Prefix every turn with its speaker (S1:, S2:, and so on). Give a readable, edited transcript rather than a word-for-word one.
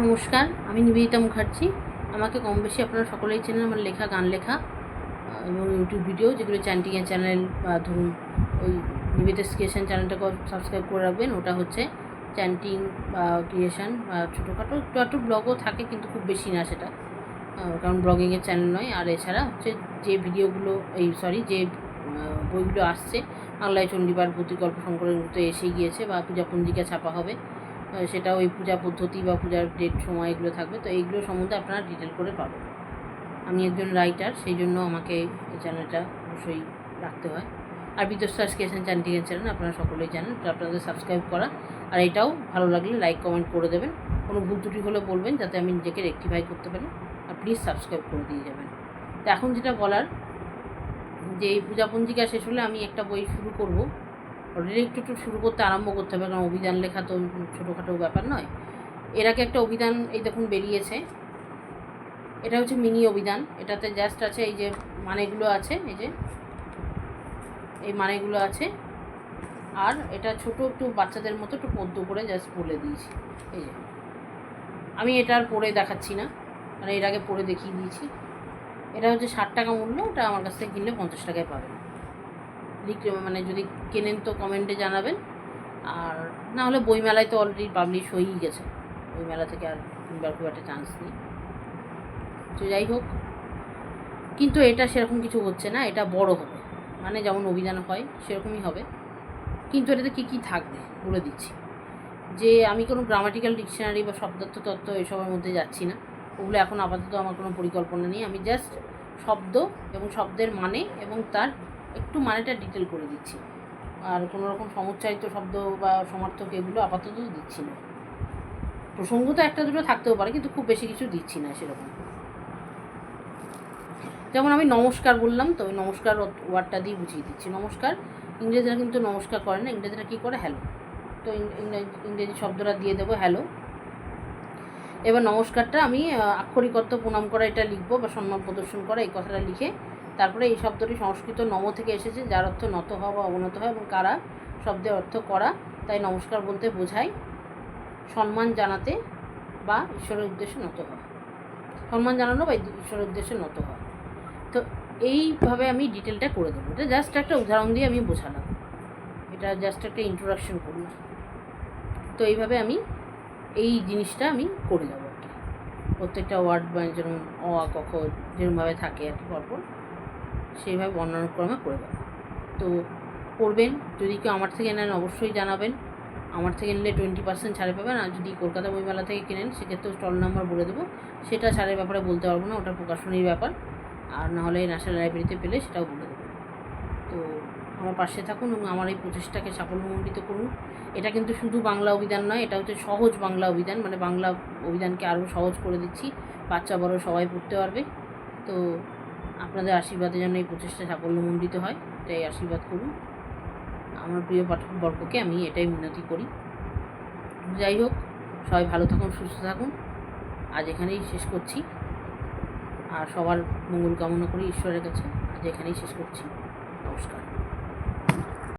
S1: নমস্কার, আমি নিবেদিতা মুখার্জি। আমাকে কম বেশি আপনারা সকলেই চেনেন আমার লেখা, গান লেখা এবং ইউটিউব ভিডিও, যেগুলো চ্যান্টিংয়ের চ্যানেল বা ধরুন ওই নিবেদিতা ক্রিয়েশন চ্যানেলটাকেও সাবস্ক্রাইব করে রাখবেন। ওটা হচ্ছে চ্যান্টিং বা ক্রিয়েশন বা ছোটোখাটো একটু একটু ব্লগও থাকে, কিন্তু খুব বেশি না সেটা, কারণ ব্লগিংয়ের চ্যানেল নয়। আর এছাড়া হচ্ছে যে ভিডিওগুলো যে বইগুলো আসছে, বাংলায় চণ্ডীপাঠ, ভূতিগল্প সংকলন তো এসেই গিয়েছে, বা পূজা পঞ্জিকা ছাপা হবে, সেটা ওই পূজা পদ্ধতি বা পূজার ডেট সময় এগুলো থাকবে। তো এইগুলো সম্বন্ধে আপনারা ডিটেল করে পাবেন। আমি একজন রাইটার, সেই জন্য আমাকে এই চ্যানেলটা অবশ্যই রাখতে হয়। আর বিদ্যুৎ ক্রিয়েশন চ্যানেল আপনারা সকলেই জানেন, তো আপনাদের সাবস্ক্রাইব করা। আর এটাও ভালো লাগলে লাইক কমেন্ট করে দেবেন। কোনো ভুল ত্রুটি হলে বলবেন, যাতে আমি নিজেকে রেকটিফাই করতে পারি। আর প্লিজ সাবস্ক্রাইব করে দিয়ে যাবেন। তো এখন যেটা বলার, যে এই পূজা পঞ্জিকা শেষ হলে আমি একটা বই শুরু করব। অলরেডি একটু শুরু করতে আরম্ভ করতে হবে, কারণ অভিধান লেখা তো ছোটোখাটো ব্যাপার নয়। এর আগে একটা অভিধান এই দেখুন বেরিয়েছে, এটা হচ্ছে মিনি অভিধান। এটাতে জাস্ট আছে এই যে মানেগুলো আছে, এই মানেগুলো আছে। আর এটা ছোট একটু বাচ্চাদের মতো একটু পদ্য করে জাস্ট বলে দিয়েছি। এই যে আমি এটা আর পড়ে দেখাচ্ছি না, মানে এর আগে পড়ে দেখিয়ে দিয়েছি। এটা হচ্ছে 60 টাকা মূল্য। এটা আমার কাছ থেকে কিনলে 50 টাকায় পাবেন। মানে যদি কেনেন তো কমেন্টে জানাবেন, আর না হলে বইমেলায় তো অলরেডি পাবলিশ হয়েই গেছে। বইমেলা থেকে আর কিনবার খুব একটা চান্স নেই। তো যাই হোক, কিন্তু এটা সেরকম কিছু হচ্ছে না। এটা বড় হবে, মানে যেমন অভিধান হয় সেরকমই হবে, কিন্তু এটাতে কী কী থাকবে বলে দিচ্ছি। যে আমি কোনো গ্রামাটিক্যাল ডিকশনারি বা শব্দার্থ তত্ত্ব এসবের মধ্যে যাচ্ছি না। ওগুলো এখন আপাতত আমার কোনো পরিকল্পনা নেই। আমি জাস্ট শব্দ এবং শব্দের মানে এবং তার একটু মানেটা ডিটেল করে দিচ্ছি। আর কোনো রকম সমুচ্চারিত শব্দ বা সমার্থক এগুলো আপাতত দিচ্ছি না। প্রসঙ্গ তো একটা দুটো থাকতেও পারে, কিন্তু খুব বেশি কিছু দিচ্ছি না সেরকম। যেমন আমি নমস্কার বললাম, তো ওই নমস্কার ওয়ার্ডটা দিয়ে বুঝিয়ে দিচ্ছি। নমস্কার, ইংরেজিরা কিন্তু নমস্কার করে না, ইংরেজিরা কী করে? হ্যালো। তো ইংরেজি শব্দটা দিয়ে দেবো হ্যালো। এবার নমস্কারটা আমি আক্ষরিক অর্থ প্রণাম করা এটা লিখবো, বা সম্মান প্রদর্শন করা এই কথাটা লিখে তারপরে এই শব্দটি সংস্কৃত নম থেকে এসেছে, যার অর্থ নত হওয়া বা অবনত হয়, এবং কারা শব্দের অর্থ করা। তাই নমস্কার বলতে বোঝায় সম্মান জানাতে বা ঈশ্বরের উদ্দেশ্যে নত হওয়া, সম্মান জানানো বা ঈশ্বরের উদ্দেশ্যে নত হওয়া। তো এইভাবে আমি ডিটেলটা করে দেবো। এটা জাস্ট একটা উদাহরণ দিয়ে আমি বোঝালাম, এটা জাস্ট একটা ইন্ট্রোডাকশন করলাম। তো এইভাবে আমি এই জিনিসটা আমি করে দেবো আর কি। প্রত্যেকটা ওয়ার্ড মানে যেরকম অ আ ক খ যেরকমভাবে থাকে আর কি পরপর, সেইভাবে বর্ণানুক্রমে করে দেবো। তো করবেন। যদি কেউ আমার থেকে নেন অবশ্যই জানাবেন। আমার থেকে নিলে 20% ছাড়ে পাবেন। আর যদি কলকাতা বইমেলা থেকে কেনেন সেক্ষেত্রেও স্টল নাম্বার বলে দেবো। সেটা ছাড়ের ব্যাপারে বলতে পারবো না, ওটা প্রকাশনীর ব্যাপার। আর নাহলে ন্যাশনাল লাইব্রেরিতে পেলে সেটাও বলে দেবো। তো আমার পাশে থাকুন এবং আমার এই প্রচেষ্টাকে সাফল্যমণ্ডিত করুন। এটা কিন্তু শুধু বাংলা অভিধান নয়, এটা হচ্ছে সহজ বাংলা অভিধান, মানে বাংলা অভিধানকে আরও সহজ করে দিচ্ছি। বাচ্চা বড় সবাই পড়তে পারবে। তো আপনাদের আশীর্বাদে যেন এই প্রচেষ্টা সাফল্যমণ্ডিত হয়, এটাই আশীর্বাদ করুন। আমার প্রিয় পাঠকবর্গকে আমি এটাই মিনতি করি। যাই হোক, সবাই ভালো থাকুন, সুস্থ থাকুন। আজ এখানেই শেষ করছি, আর সবার মঙ্গল কামনা করি ঈশ্বরের কাছে। আজ এখানেই শেষ করছি।